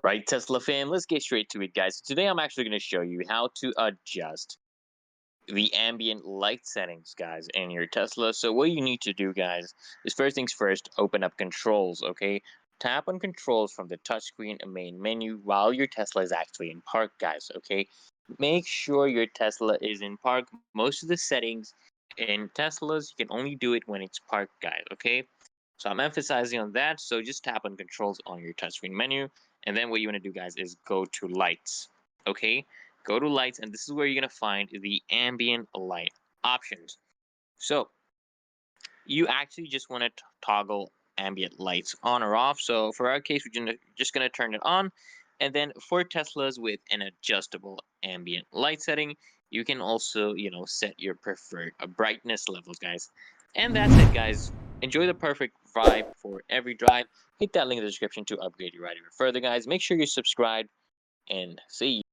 Right, Tesla fam, let's get straight to it, guys. Today I'm actually going to show you how to adjust the ambient light settings, guys, in your Tesla. So what you need to do, guys, is first things first, open up controls, okay? Tap on controls from the touchscreen and main menu while your Tesla is actually in park, guys, okay? Make sure your Tesla is in park. Most of the settings in Teslas, you can only do it when it's parked, guys, okay? So I'm emphasizing on that. So just tap on controls on your touchscreen menu. And then what you want to do, guys, is go to lights. Okay? Go to lights, and this is where you're going to find the ambient light options. So you actually just want to toggle ambient lights on or off. So for our case, we're just going to turn it on. And then for Teslas with an adjustable ambient light setting, you can also, set your preferred brightness levels, guys. And that's it, guys. Enjoy the perfect vibe for every drive. Hit that link in the description to upgrade your ride even further, guys. Make sure you subscribe and see you.